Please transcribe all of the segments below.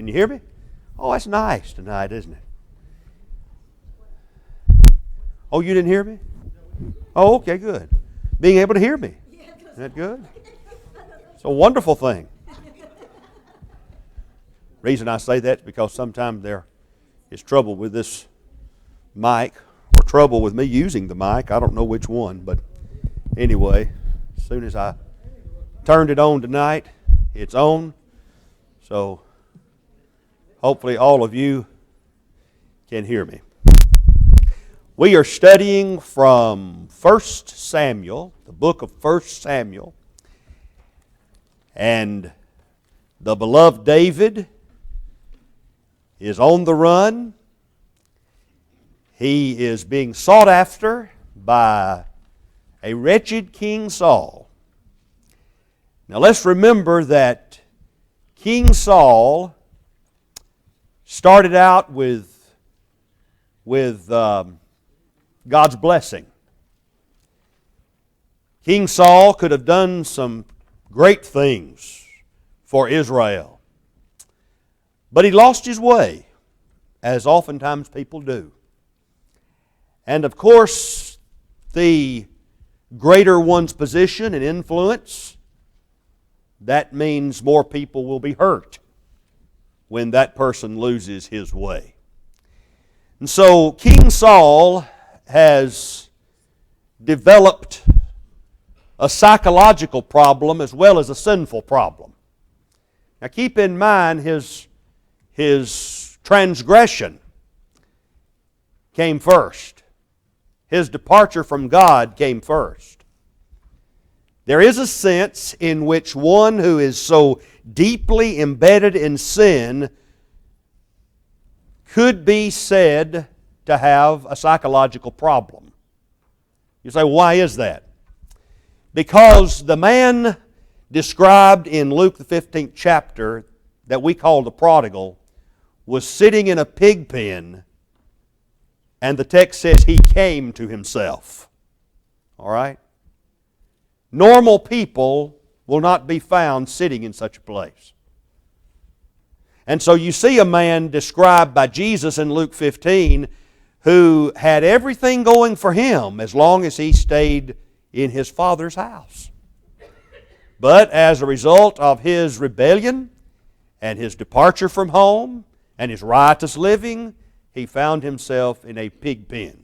Can you hear me? Oh, that's nice tonight, isn't it? Oh, you didn't hear me? Oh, okay, good. Being able to hear me. Isn't that good? It's a wonderful thing. Reason I say that is because sometimes there is trouble with this mic, or trouble with me using the mic. I don't know which one, but anyway, as soon as I turned it on tonight, it's on. So hopefully all of you can hear me. We are studying from 1 Samuel, the book of 1 Samuel, and the beloved David is on the run. He is being sought after by a wretched King Saul. Now let's remember that King Saul started out with God's blessing. King Saul could have done some great things for Israel. But he lost his way, as oftentimes people do. And of course, the greater one's position and influence, that means more people will be hurt when that person loses his way. And so King Saul has developed a psychological problem as well as a sinful problem. Now keep in mind his transgression came first. His departure from God came first. There is a sense in which one who is so deeply embedded in sin could be said to have a psychological problem. You say, why is that? Because the man described in Luke the 15th chapter that we call the prodigal was sitting in a pig pen, and the text says he came to himself. All right? Normal people will not be found sitting in such a place. And so you see a man described by Jesus in Luke 15 who had everything going for him as long as he stayed in his Father's house. But as a result of his rebellion and his departure from home and his riotous living, he found himself in a pig pen.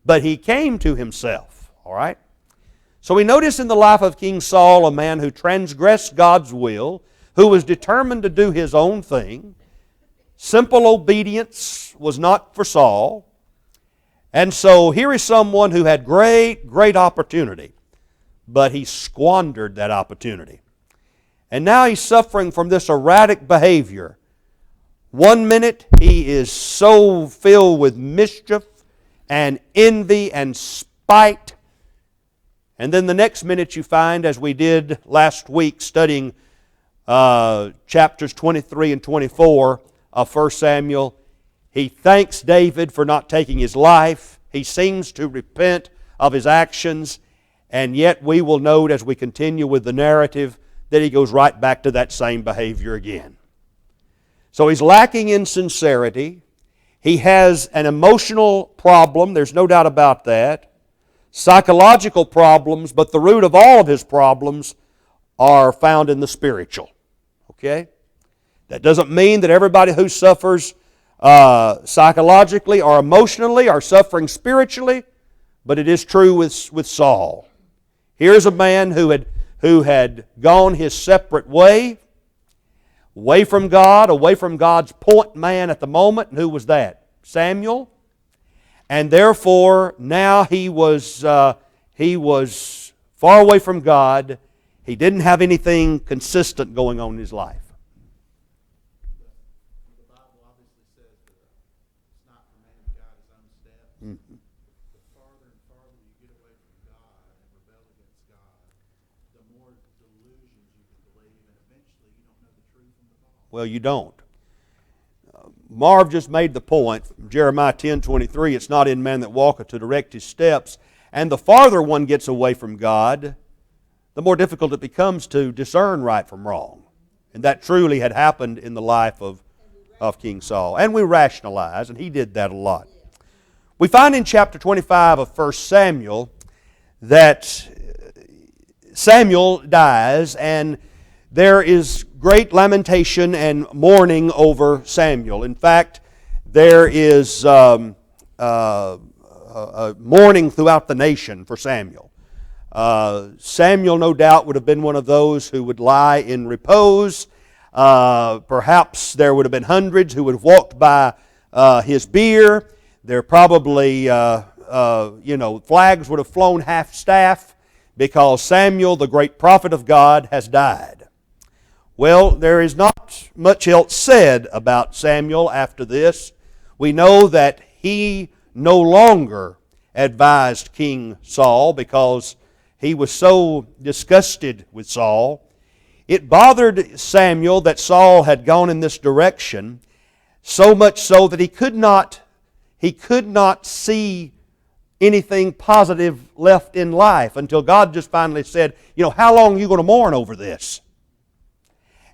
But he came to himself, all right? So we notice in the life of King Saul a man who transgressed God's will, who was determined to do his own thing. Simple obedience was not for Saul. And so here is someone who had great opportunity, but he squandered that opportunity. And now he's suffering from this erratic behavior. One minute he is so filled with mischief and envy and spite. And then the next minute you find, as we did last week studying chapters 23 and 24 of 1 Samuel, he thanks David for not taking his life. He seems to repent of his actions. And yet we will note as we continue with the narrative that he goes right back to that same behavior again. So he's lacking in sincerity. He has an emotional problem. There's no doubt about that. Psychological problems, but the root of all of his problems are found in the spiritual. Okay? That doesn't mean that everybody who suffers psychologically or emotionally are suffering spiritually, but it is true with Saul. Here's a man who had gone his separate way, away from God, away from God's point man at the moment. And who was that? Samuel. And therefore, now he was far away from God. He didn't have anything consistent going on in his life. The Bible obviously says that it's not for man to guide his own steps. Mm-hmm. The farther and farther you get away from God and rebel against God, the more delusions you can believe, and eventually you don't know the truth from the false. Well, you don't. Marv just made the point, Jeremiah 10:23, it's not in man that walketh to direct his steps. And the farther one gets away from God, the more difficult it becomes to discern right from wrong. And that truly had happened in the life of of King Saul. And we rationalize, and he did that a lot. We find in chapter 25 of 1 Samuel that Samuel dies, and there is great lamentation and mourning over Samuel. In fact, there is mourning throughout the nation for Samuel. Samuel, no doubt, would have been one of those who would lie in repose. Perhaps there would have been hundreds who would have walked by his bier. There probably, flags would have flown half-staff because Samuel, the great prophet of God, has died. Well, there is not much else said about Samuel after this. We know that he no longer advised King Saul because he was so disgusted with Saul. It bothered Samuel that Saul had gone in this direction, so much so that he could not see anything positive left in life until God just finally said, how long are you going to mourn over this?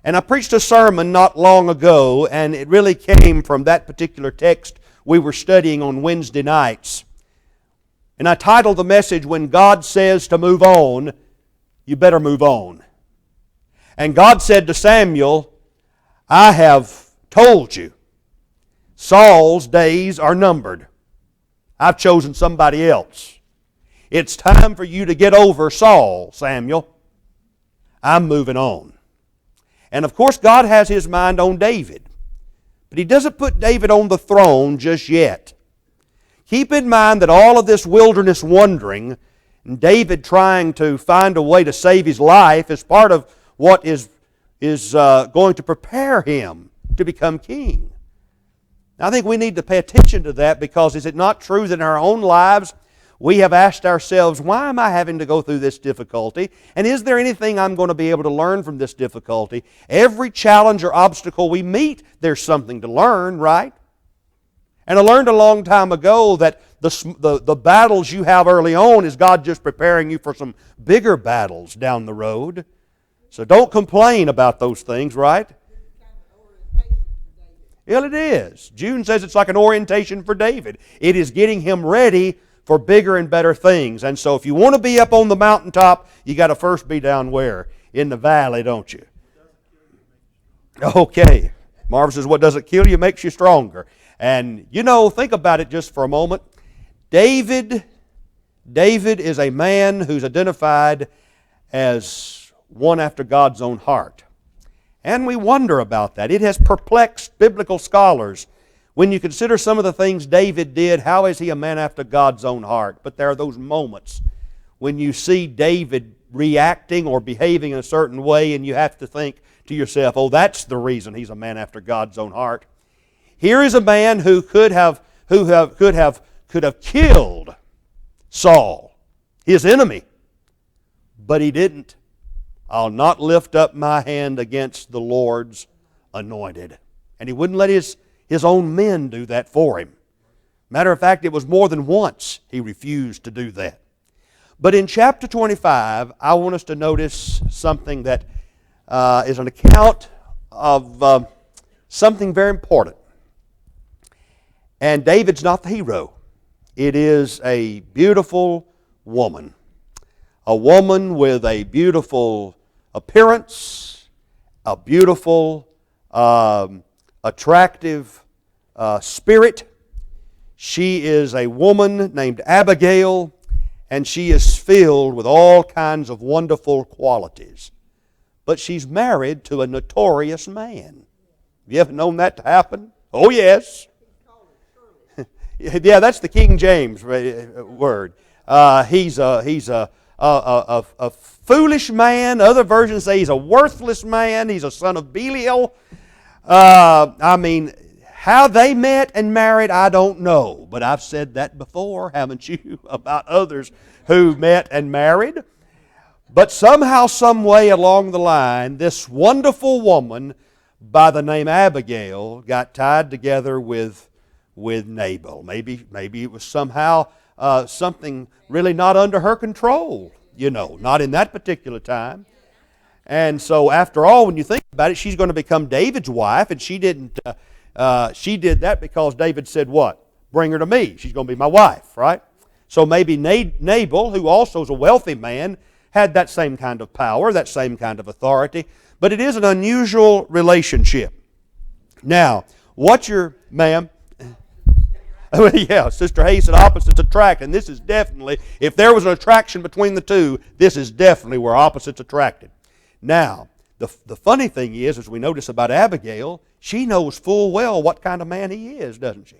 And I preached a sermon not long ago, and it really came from that particular text we were studying on Wednesday nights. And I titled the message, When God Says to Move On, You Better Move On. And God said to Samuel, I have told you, Saul's days are numbered. I've chosen somebody else. It's time for you to get over Saul, Samuel. I'm moving on. And of course, God has His mind on David. But He doesn't put David on the throne just yet. Keep in mind that all of this wilderness wandering and David trying to find a way to save his life is part of what is going to prepare him to become king. I think we need to pay attention to that, because is it not true that in our own lives we have asked ourselves, why am I having to go through this difficulty? And is there anything I'm going to be able to learn from this difficulty? Every challenge or obstacle we meet, there's something to learn, right? And I learned a long time ago that the battles you have early on is God just preparing you for some bigger battles down the road. So don't complain about those things, right? Well, it is. June says it's like an orientation for David. It is getting him ready for bigger and better things. And so if you want to be up on the mountaintop, you got to first be down where? In the valley, don't you? Okay. Marv says, what doesn't kill you makes you stronger. And, think about it just for a moment. David is a man who's identified as one after God's own heart. And we wonder about that. It has perplexed biblical scholars. When you consider some of the things David did, how is he a man after God's own heart? But there are those moments when you see David reacting or behaving in a certain way, and you have to think to yourself, oh, that's the reason he's a man after God's own heart. Here is a man who could have killed Saul, his enemy, but he didn't. I'll not lift up my hand against the Lord's anointed. And he wouldn't let his own men do that for him. Matter of fact, it was more than once he refused to do that. But in chapter 25, I want us to notice something that is an account of something very important. And David's not the hero. It is a beautiful woman. A woman with a beautiful appearance, a beautiful, attractive spirit. She is a woman named Abigail, and she is filled with all kinds of wonderful qualities. But she's married to a notorious man. Have you ever known that to happen? Oh, yes. Yeah, that's the King James word. He's a foolish man. Other versions say he's a worthless man. He's a son of Belial. How they met and married, I don't know. But I've said that before, haven't you, about others who met and married. But somehow, some way along the line, this wonderful woman by the name Abigail got tied together with Nabal. Maybe it was somehow something really not under her control, not in that particular time. And so after all, when you think about it, she's going to become David's wife, and she didn't She did that because David said what? Bring her to me. She's going to be my wife, right? So maybe Nabal, who also is a wealthy man, had that same kind of power, that same kind of authority. But it is an unusual relationship. Now, what's your, ma'am? Yeah, Sister Hayes said opposites attract, and this is definitely, if there was an attraction between the two, this is definitely where opposites attracted. Now, the funny thing is, as we notice about Abigail, she knows full well what kind of man he is, doesn't she?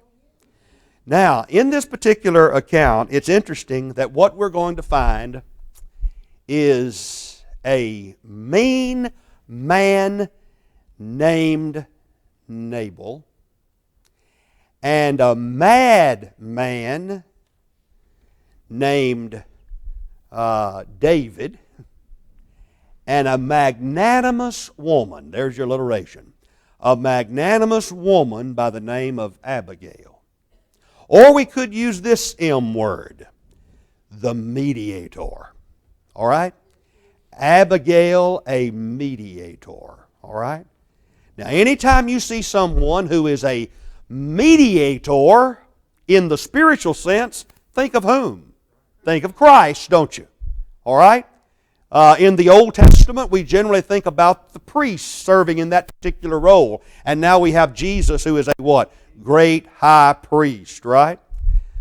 Now, in this particular account, it's interesting that what we're going to find is a mean man named Nabal and a mad man named David and a magnanimous woman. There's your alliteration. A magnanimous woman by the name of Abigail. Or we could use this M word, the mediator. All right? Abigail, a mediator. All right? Now, anytime you see someone who is a mediator in the spiritual sense, think of whom? Think of Christ, don't you? All right? In the Old Testament, we generally think about the priests serving in that particular role. And now we have Jesus, who is a what? Great high priest, right?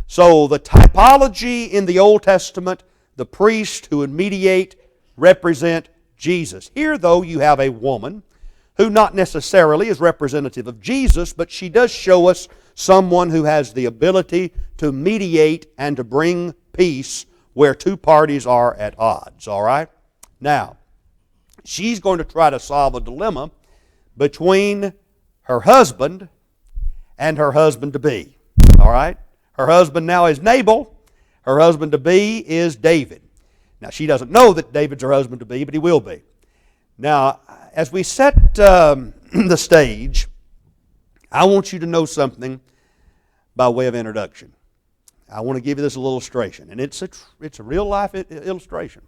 So the typology in the Old Testament, the priest who would mediate, represent Jesus. Here, though, you have a woman who not necessarily is representative of Jesus, but she does show us someone who has the ability to mediate and to bring peace where two parties are at odds, all right? Now, she's going to try to solve a dilemma between her husband and her husband-to-be, all right? Her husband now is Nabal. Her husband-to-be is David. Now, she doesn't know that David's her husband-to-be, but he will be. Now, as we set the stage, I want you to know something by way of introduction. I want to give you this little illustration, and it's a real-life illustration.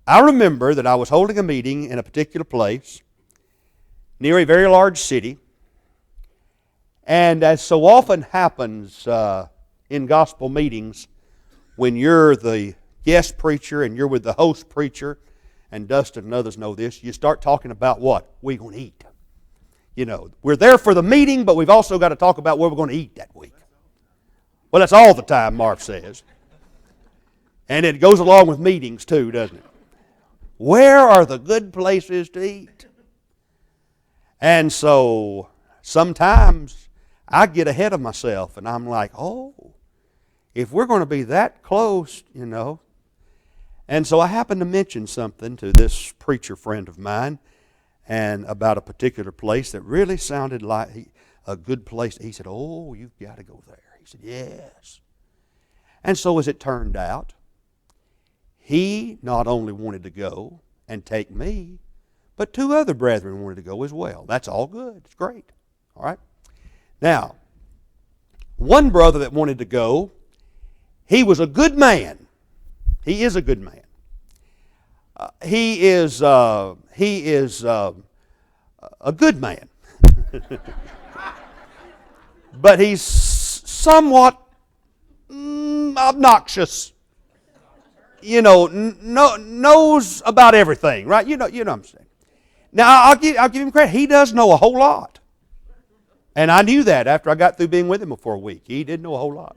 I remember that I was holding a meeting in a particular place near a very large city, and as so often happens in gospel meetings, when you're the guest preacher and you're with the host preacher, and Dustin and others know this, you start talking about what we're going to eat. You know, we're there for the meeting, but we've also got to talk about what we're going to eat that week. Well, that's all the time, Marv says. And it goes along with meetings too, doesn't it? Where are the good places to eat? And so sometimes I get ahead of myself and I'm like, oh, if we're going to be that close, you know. And so I happened to mention something to this preacher friend of mine and about a particular place that really sounded like a good place. He said, oh, you've got to go there. He said, yes. And so as it turned out, he not only wanted to go and take me, but two other brethren wanted to go as well. That's all good. It's great. All right? Now, one brother that wanted to go, he was a good man. He is a good man. He is a good man. But he's somewhat obnoxious. You know, knows about everything, right? You know what I'm saying. Now, I'll give him credit. He does know a whole lot. And I knew that after I got through being with him for a week. He did know a whole lot.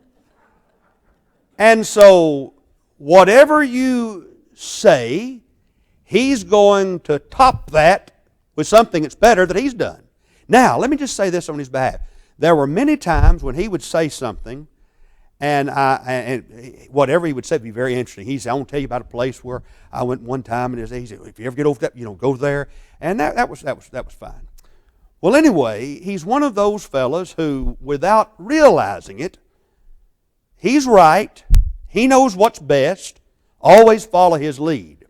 And so, whatever you say, he's going to top that with something that's better that he's done. Now, let me just say this on his behalf. There were many times when he would say something, and whatever he would say would be very interesting. He said, I want to tell you about a place where I went one time, and he said, if you ever get over that, go there. And that was fine. Well, anyway, he's one of those fellas who, without realizing it, he's right. He knows what's best. Always follow his lead.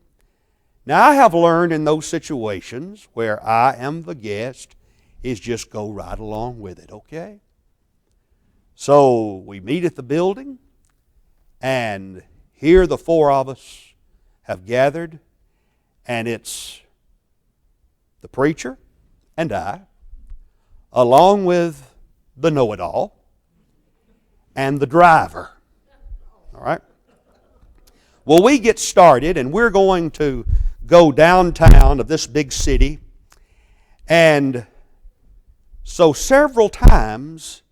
Now, I have learned in those situations where I am the guest is just go right along with it, okay? So we meet at the building, and here the four of us have gathered, and it's the preacher and I, along with the know-it-all and the driver. All right? Well, we get started, and we're going to go downtown of this big city. And so several times,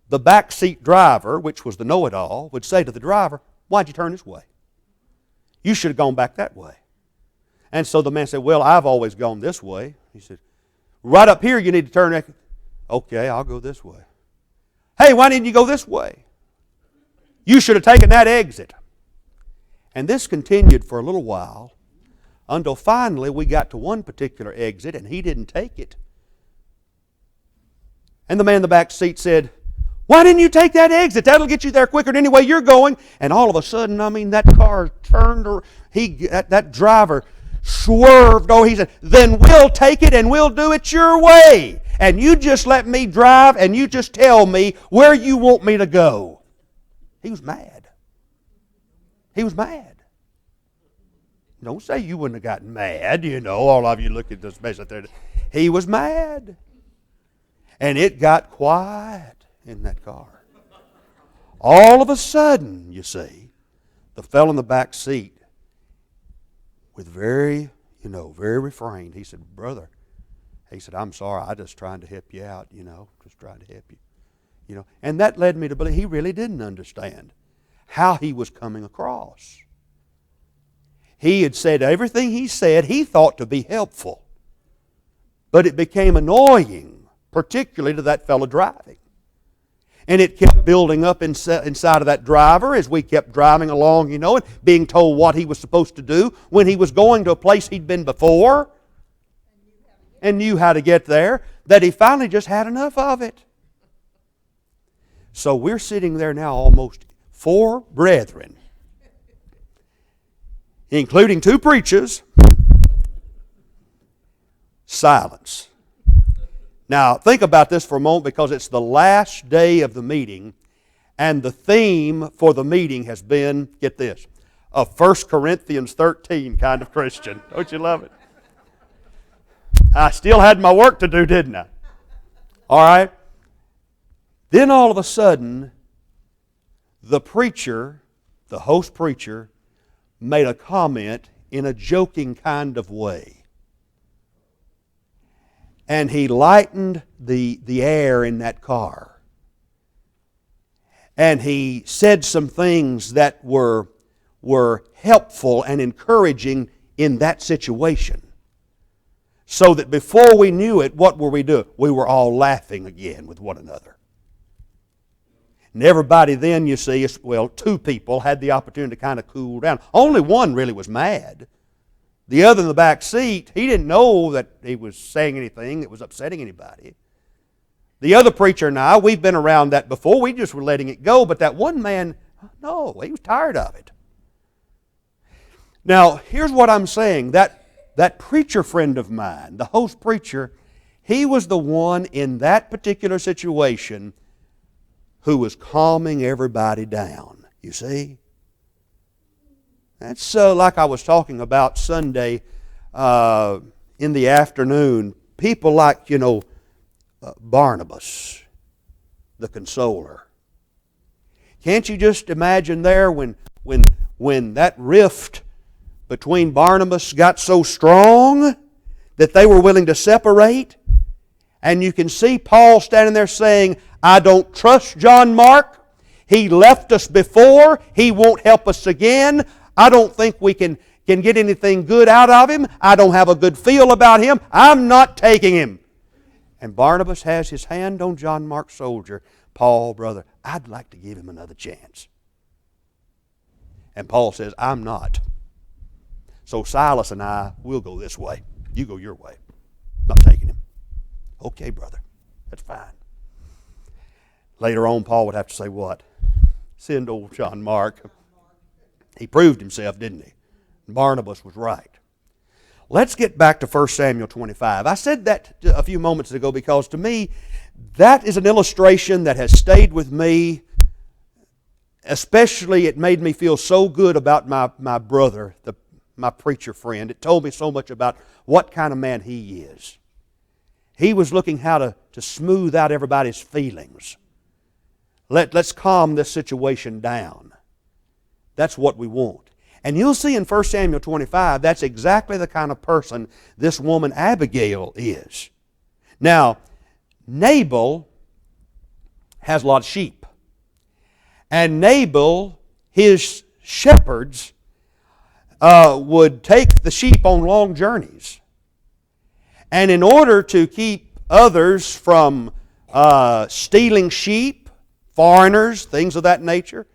the backseat driver, which was the know-it-all, would say to the driver, "Why'd you turn this way? You should have gone back that way." And so the man said, "Well, I've always gone this way." He said, "Right up here you need to turn that." "Okay, I'll go this way." "Hey, why didn't you go this way? You should have taken that exit." And this continued for a little while until finally we got to one particular exit and he didn't take it. And the man in the back seat said, "Why didn't you take that exit? That'll get you there quicker than any way you're going." And all of a sudden, that car turned, or that driver swerved. Oh, he said, "Then we'll take it and we'll do it your way. And you just let me drive and you just tell me where you want me to go." He was mad. He was mad. Don't say you wouldn't have gotten mad, all of you look at this mess out there. He was mad. And it got quiet in that car. All of a sudden, you see, the fellow in the back seat, with very refrained, he said, "Brother," he said, "I'm sorry, I'm just trying to help you out, just trying to help you." And that led me to believe he really didn't understand how he was coming across. He had said everything he said he thought to be helpful, but it became annoying, particularly to that fellow driving. And it kept building up inside of that driver as we kept driving along, and being told what he was supposed to do when he was going to a place he'd been before and knew how to get there, that he finally just had enough of it. So we're sitting there now, almost 4 brethren, including 2 preachers. Silence. Now, think about this for a moment, because it's the last day of the meeting, and the theme for the meeting has been, get this, a 1 Corinthians 13 kind of Christian. Don't you love it? I still had my work to do, didn't I? All right? Then all of a sudden, the preacher, the host preacher, made a comment in a joking kind of way. And he lightened the air in that car. And he said some things that were helpful and encouraging in that situation. So that before we knew it, what were we doing? We were all laughing again with one another. And everybody then, you see, 2 people had the opportunity to kind of cool down. Only one really was mad. The other in the back seat, he didn't know that he was saying anything that was upsetting anybody. The other preacher and I, we've been around that before. We just were letting it go. But that one man, no, he was tired of it. Now, here's what I'm saying. That preacher friend of mine, the host preacher, he was the one in that particular situation who was calming everybody down. You see? That's like I was talking about Sunday in the afternoon. People like, Barnabas, the consoler. Can't you just imagine there when that rift between Barnabas got so strong that they were willing to separate? And you can see Paul standing there saying, "I don't trust John Mark. He left us before. He won't help us again. I don't think we can get anything good out of him. I don't have a good feel about him. I'm not taking him." And Barnabas has his hand on John Mark's shoulder. "Paul, brother, I'd like to give him another chance." And Paul says, "I'm not. So Silas and I, we'll go this way. You go your way. I'm not taking him." "Okay, brother, that's fine." Later on, Paul would have to say what? "Send old John Mark." He proved himself, didn't he? Barnabas was right. Let's get back to 1 Samuel 25. I said that a few moments ago because to me, that is an illustration that has stayed with me. Especially, it made me feel so good about my brother, my preacher friend. It told me so much about what kind of man he is. He was looking how to smooth out everybody's feelings. Let's calm this situation down. That's what we want. And you'll see in 1 Samuel 25, that's exactly the kind of person this woman Abigail is. Now, Nabal has a lot of sheep. And Nabal, his shepherds, would take the sheep on long journeys. And in order to keep others from stealing sheep, foreigners, things of that nature,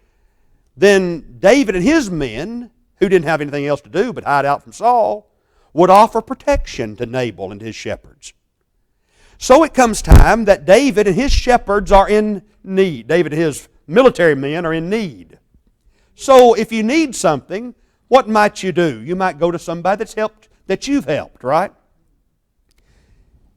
then David and his men, who didn't have anything else to do but hide out from Saul, would offer protection to Nabal and his shepherds. So it comes time that David and his shepherds are in need. David and his military men are in need. So if you need something, what might you do? You might go to somebody that's helped, that you've helped, right?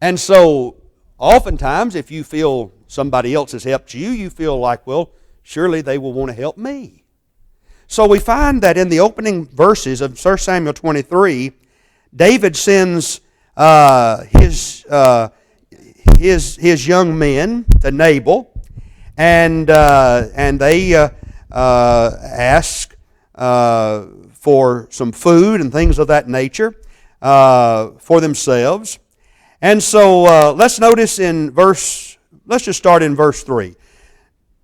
And so oftentimes if you feel somebody else has helped you, you feel like, well, surely they will want to help me. So we find that in the opening verses of 1 Samuel 23, David sends his young men to Nabal, and they ask for some food and things of that nature for themselves. And so let's notice let's just start in verse 3.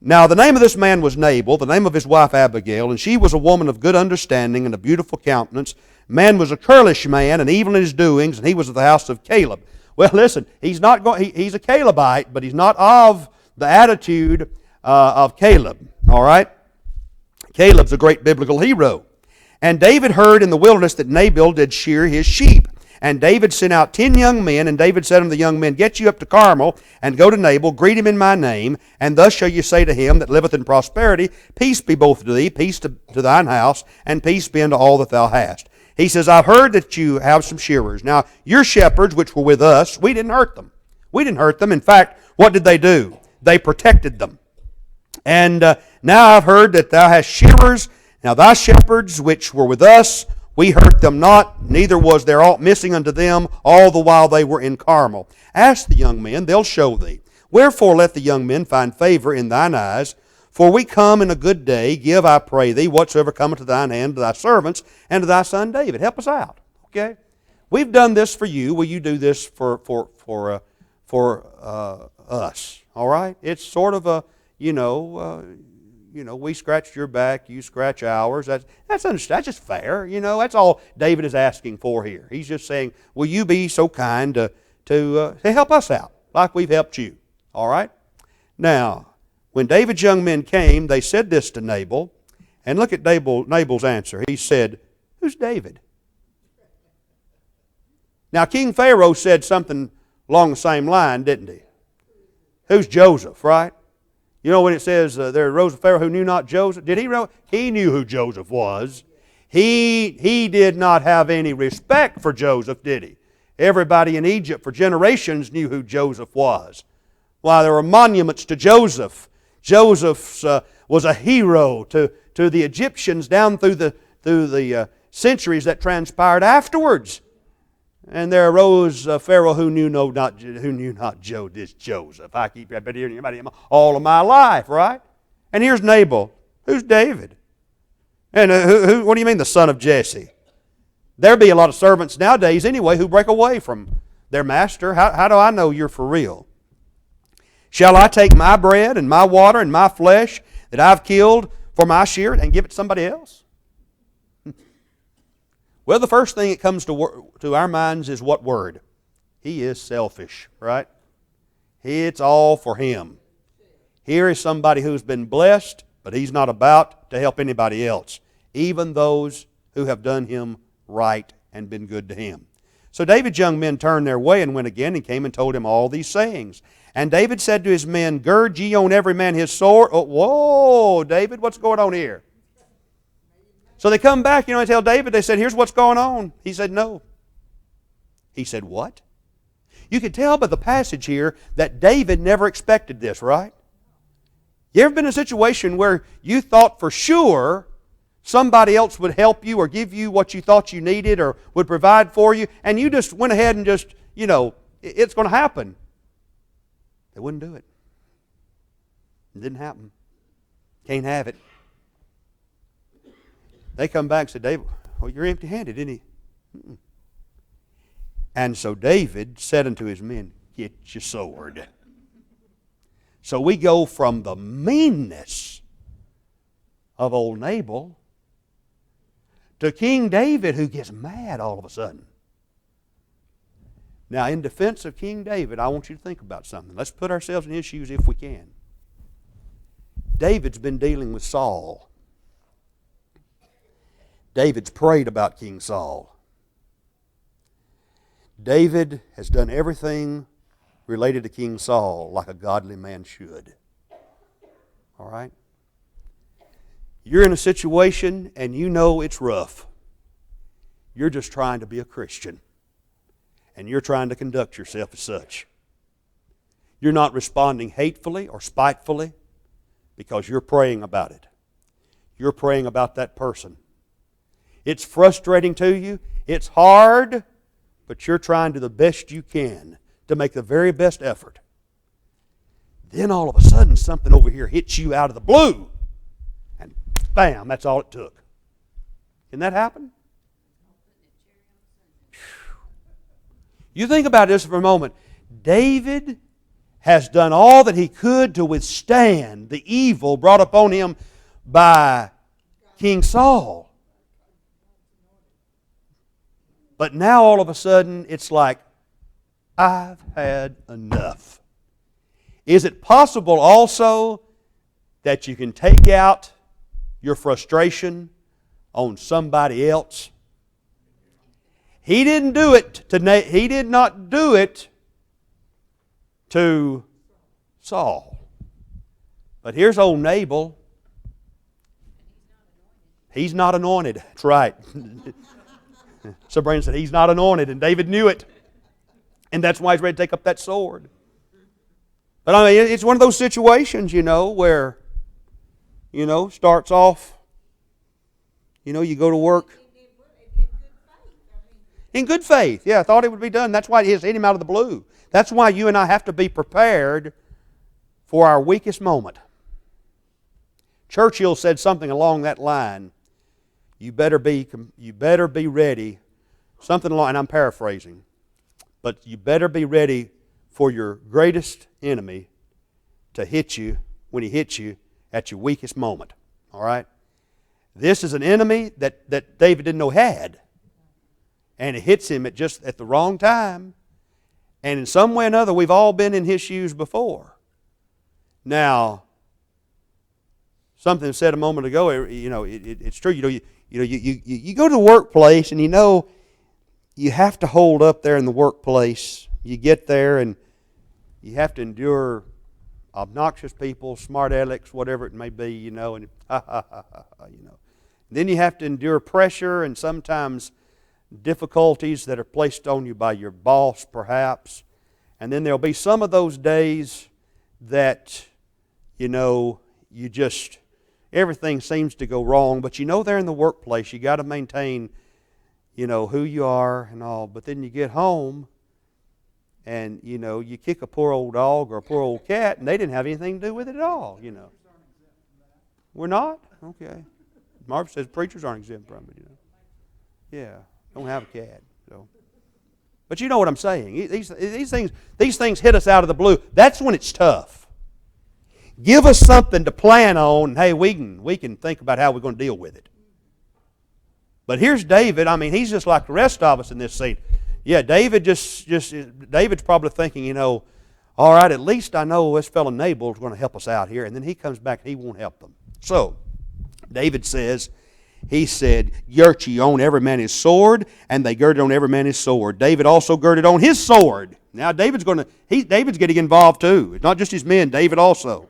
Now the name of this man was Nabal, the name of his wife Abigail, and she was a woman of good understanding and a beautiful countenance. Man was a churlish man and evil in his doings, and he was of the house of Caleb. Well, listen, he's a Calebite, but he's not of the attitude of Caleb. All right? Caleb's a great biblical hero. And David heard in the wilderness that Nabal did shear his sheep. And David sent out 10 young men, and David said unto the young men, Get you up to Carmel, and go to Nabal, greet him in my name, and thus shall you say to him that liveth in prosperity, Peace be both to thee, peace to thine house, and peace be unto all that thou hast. He says, I've heard that you have some shearers. Now, your shepherds, which were with us, we didn't hurt them. We didn't hurt them. In fact, what did they do? They protected them. And now I've heard that thou hast shearers. Now thy shepherds, which were with us, we hurt them not, neither was there aught missing unto them, all the while they were in Carmel. Ask the young men, they'll show thee. Wherefore let the young men find favor in thine eyes, for we come in a good day. Give, I pray thee, whatsoever cometh to thine hand, to thy servants, and to thy son David. Help us out, okay? We've done this for you. Will you do this for us? All right? It's sort of a, we scratched your back, you scratch ours. That's just fair. That's all David is asking for here. He's just saying, will you be so kind to help us out like we've helped you? All right? Now, when David's young men came, they said this to Nabal. And look at Nabal's answer. He said, Who's David? Now, King Pharaoh said something along the same line, didn't he? Who's Joseph, right? You know when it says there arose a Pharaoh who knew not Joseph? Did he know? He knew who Joseph was. He did not have any respect for Joseph, did he? Everybody in Egypt for generations knew who Joseph was. Why, there were monuments to Joseph. Joseph was a hero to the Egyptians down through the centuries that transpired afterwards. And there arose a Pharaoh who knew not Joseph. I've been hearing about him all of my life, right? And here's Nabal. Who's David? And what do you mean the son of Jesse? There'll be a lot of servants nowadays anyway who break away from their master. How do I know you're for real? Shall I take my bread and my water and my flesh that I've killed for my shear and give it to somebody else? Well, the first thing that comes to our minds is what word? He is selfish, right? It's all for him. Here is somebody who's been blessed, but he's not about to help anybody else, even those who have done him right and been good to him. So David's young men turned their way and went again and came and told him all these sayings. And David said to his men, Gird ye on every man his sword. Oh, whoa, David, what's going on here? So they come back, and tell David, they said, here's what's going on. He said, no. He said, what? You can tell by the passage here that David never expected this, right? You ever been in a situation where you thought for sure somebody else would help you or give you what you thought you needed or would provide for you, and you just went ahead and just, it's going to happen. They wouldn't do it. It didn't happen. Can't have it. They come back and say, David, well, you're empty-handed, isn't he? Mm-mm. And so David said unto his men, get your sword. So we go from the meanness of old Nabal to King David, who gets mad all of a sudden. Now, in defense of King David, I want you to think about something. Let's put ourselves in his shoes if we can. David's been dealing with Saul. David's prayed about King Saul. David has done everything related to King Saul like a godly man should. All right? You're in a situation and you know it's rough. You're just trying to be a Christian. And you're trying to conduct yourself as such. You're not responding hatefully or spitefully because you're praying about it. You're praying about that person. It's frustrating to you. It's hard, but you're trying to do the best you can to make the very best effort. Then all of a sudden something over here hits you out of the blue. And bam, that's all it took. Can that happen? You think about this for a moment. David has done all that he could to withstand the evil brought upon him by King Saul. But now all of a sudden it's like, I've had enough. Is it possible also that you can take out your frustration on somebody else? He didn't do it to he did not do it to Saul. But here's old Nabal. He's not anointed. That's right. Sabrina said he's not anointed, and David knew it. And that's why he's ready to take up that sword. But I mean, it's one of those situations, where, starts off, you go to work. In good faith. Yeah, I thought it would be done. That's why it hit him out of the blue. That's why you and I have to be prepared for our weakest moment. Churchill said something along that line. You better be ready. Something along, and I'm paraphrasing. But you better be ready for your greatest enemy to hit you when he hits you at your weakest moment. All right? This is an enemy that David didn't know had. And it hits him at the wrong time. And in some way or another, we've all been in his shoes before. Now, something said a moment ago, it's true. You go to the workplace and you have to hold up there in the workplace. You get there and you have to endure obnoxious people, smart alecks, whatever it may be, and Then you have to endure pressure and sometimes difficulties that are placed on you by your boss, perhaps. And then there'll be some of those days that, everything seems to go wrong. But there in the workplace, you got to maintain, who you are and all. But then you get home and, you kick a poor old dog or a poor old cat and they didn't have anything to do with it at all, We're not? Okay. Marv says preachers aren't exempt from it, Yeah. Don't have a cat. So. But you know what I'm saying. These things hit us out of the blue. That's when it's tough. Give us something to plan on. And, hey, we can think about how we're going to deal with it. But here's David. I mean, he's just like the rest of us in this scene. Yeah, David's probably thinking, all right, at least I know this fellow Nabal is going to help us out here. And then he comes back and he won't help them. So, David says, he said, girt ye on every man his sword, and they girded on every man his sword. David also girded on his sword. Now David's getting involved too. It's not just his men, David also.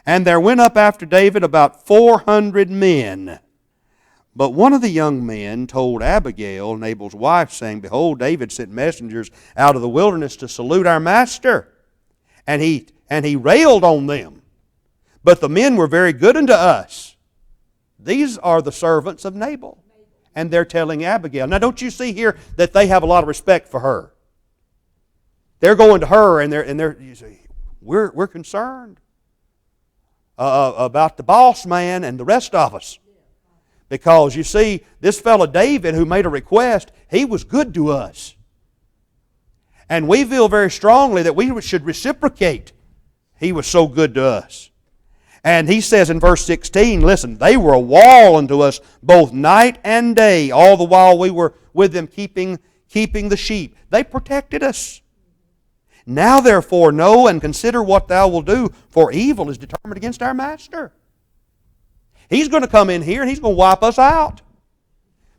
And there went up after David about 400 men. But one of the young men told Abigail, Nabal's wife, saying, Behold, David sent messengers out of the wilderness to salute our master. And he railed on them. But the men were very good unto us. These are the servants of Nabal. And they're telling Abigail. Now don't you see here that they have a lot of respect for her? they're going to her and they're you say, we're concerned about the boss man and the rest of us. Because you see, this fellow David who made a request, he was good to us. And we feel very strongly that we should reciprocate. He was so good to us. And he says in verse 16, listen, they were a wall unto us both night and day, all the while we were with them keeping the sheep. They protected us. Now therefore know and consider what thou wilt do, for evil is determined against our master. He's going to come in here and he's going to wipe us out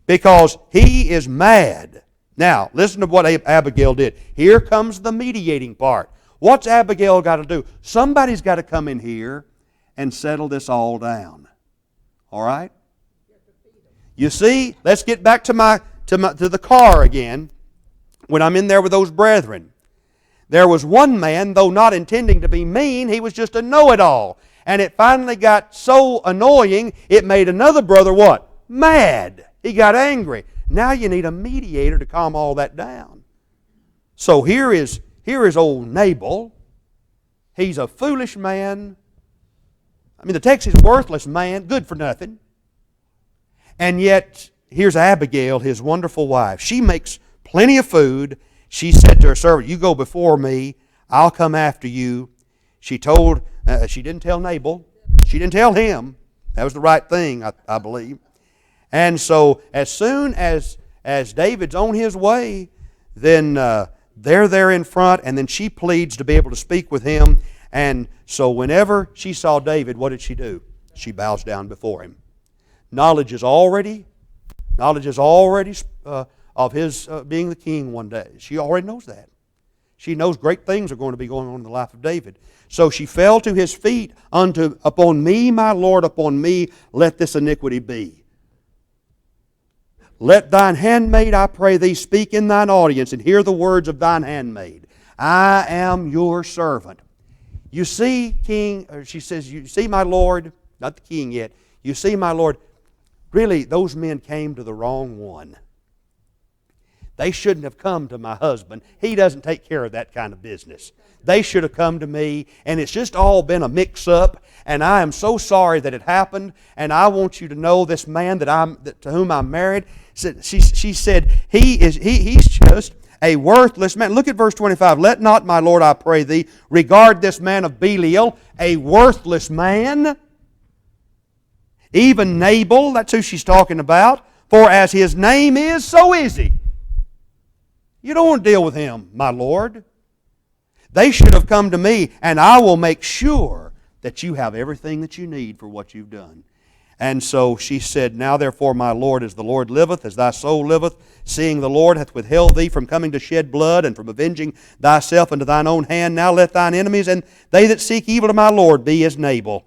because he is mad. Now, listen to what Abigail did. Here comes the mediating part. What's Abigail got to do? Somebody's got to come in here and settle this all down. All right? You see, let's get back to the car again. When I'm in there with those brethren, there was one man, though not intending to be mean, he was just a know-it-all. And it finally got so annoying, it made another brother what? Mad. He got angry. Now you need a mediator to calm all that down. So here is old Nabal. He's a foolish man. I mean, the text is worthless man, good for nothing. And yet, here's Abigail, his wonderful wife. She makes plenty of food. She said to her servant, you go before me, I'll come after you. She didn't tell Nabal. She didn't tell him. That was the right thing, I believe. And so as soon as David's on his way, then they're there in front, and then she pleads to be able to speak with him. And so whenever she saw David, what did she do? She bows down before him. Knowledge is already of his being the king one day. She already knows that. She knows great things are going to be going on in the life of David. So she fell to his feet upon me, my Lord, upon me, let this iniquity be. Let thine handmaid, I pray thee, speak in thine audience and hear the words of thine handmaid. I am your servant. You see, king, she says, you see, my Lord, not the king yet, you see, my Lord, really, those men came to the wrong one. They shouldn't have come to my husband. He doesn't take care of that kind of business. They should have come to me, and it's just all been a mix-up, and I am so sorry that it happened, and I want you to know this man to whom I'm married. She said, he's just a worthless man. Look at verse 25. Let not, my Lord, I pray thee, regard this man of Belial, a worthless man. Even Nabal, that's who she's talking about. For as his name is, so is he. You don't want to deal with him, my Lord. They should have come to me, and I will make sure that you have everything that you need for what you've done. And so she said, now therefore, my Lord, as the Lord liveth, as thy soul liveth, seeing the Lord hath withheld thee from coming to shed blood and from avenging thyself into thine own hand, now let thine enemies and they that seek evil to my Lord be as Nabal.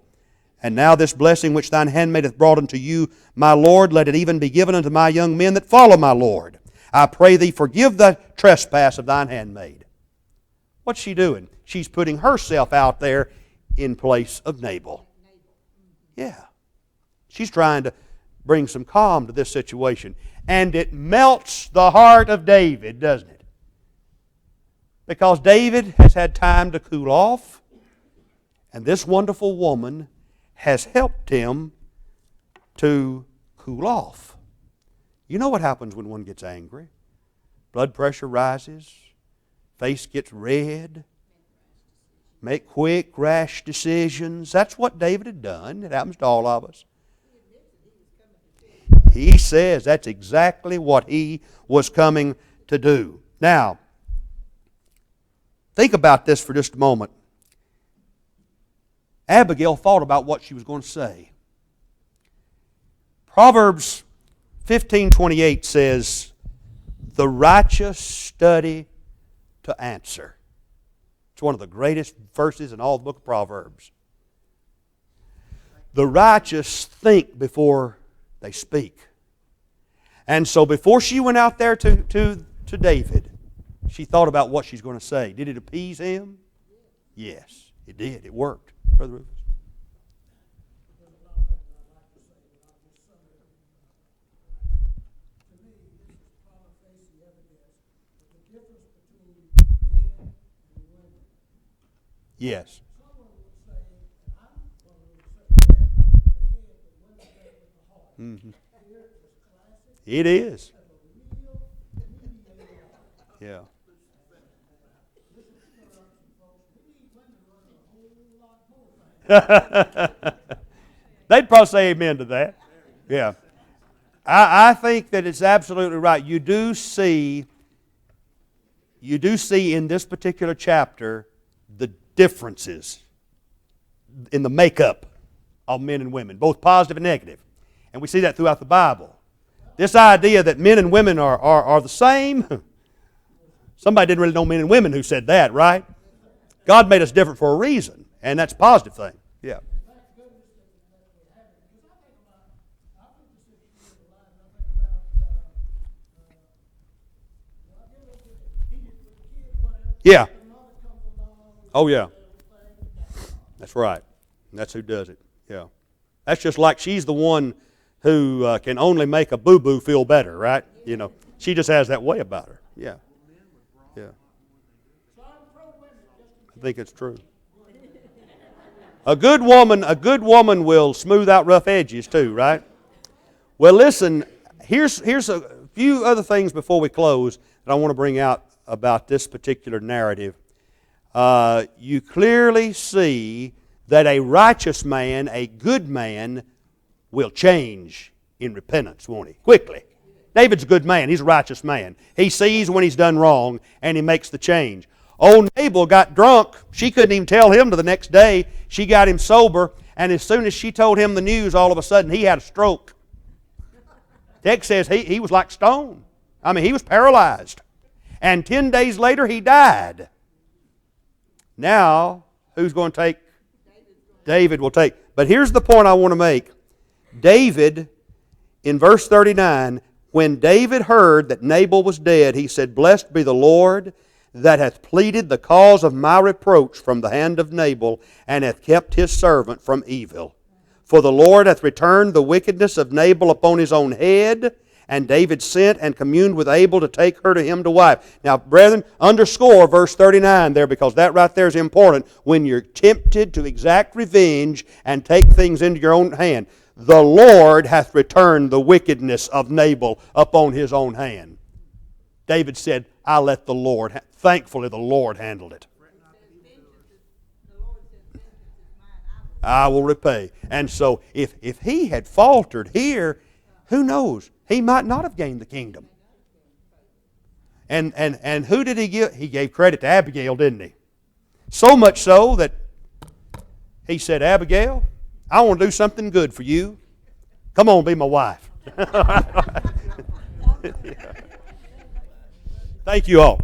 And now this blessing which thine handmaid hath brought unto you, my Lord, let it even be given unto my young men that follow my Lord. I pray thee, forgive the trespass of thine handmaid. What's she doing? She's putting herself out there in place of Nabal. Yeah. She's trying to bring some calm to this situation. And it melts the heart of David, doesn't it? Because David has had time to cool off, and this wonderful woman has helped him to cool off. You know what happens when one gets angry? Blood pressure rises, face gets red, make quick, rash decisions. That's what David had done. It happens to all of us. He says that's exactly what he was coming to do. Now, think about this for just a moment. Abigail thought about what she was going to say. Proverbs 15:28 says, the righteous study to answer. It's one of the greatest verses in all the book of Proverbs. The righteous think before they speak. And so before she went out there to David, she thought about what she's going to say. Did it appease him? Yes, it did. It worked. Brother Rufus. Yes. Mm-hmm. It is. Yeah. They'd probably say amen to that. Yeah. I think that it's absolutely right. You do see in this particular chapter the differences in the makeup of men and women, both positive and negative. And we see that throughout the Bible. This idea that men and women are the same, somebody didn't really know men and women who said that, right? God made us different for a reason, and that's a positive thing. Yeah. Yeah. Oh, yeah. That's right. That's who does it. Yeah. That's just like she's the one who can only make a boo-boo feel better, right? You know, she just has that way about her. Yeah. Yeah. I think it's true. A good woman will smooth out rough edges too, right? Well, listen, here's a few other things before we close that I want to bring out about this particular narrative. You clearly see that a righteous man, a good man, will change in repentance, won't he? Quickly. David's a good man. He's a righteous man. He sees when he's done wrong, and he makes the change. Old Nabal got drunk. She couldn't even tell him to the next day. She got him sober, and as soon as she told him the news, all of a sudden he had a stroke. Text says he was like stone. I mean, he was paralyzed. And 10 days later, he died. Now, who's going to take? David will take. But here's the point I want to make. David, in verse 39, when David heard that Nabal was dead, he said, "Blessed be the Lord that hath pleaded the cause of my reproach from the hand of Nabal, and hath kept his servant from evil. For the Lord hath returned the wickedness of Nabal upon his own head." And David sent and communed with Abel to take her to him to wife. Now, brethren, underscore verse 39 there, because that right there is important. When you're tempted to exact revenge and take things into your own hand, the Lord hath returned the wickedness of Nabal upon his own hand. David said, I let the Lord, thankfully the Lord handled it. I will repay. And so if he had faltered here, who knows? He might not have gained the kingdom. And who did he give? He gave credit to Abigail, didn't he? So much so that he said, Abigail, I want to do something good for you. Come on, be my wife. Thank you all.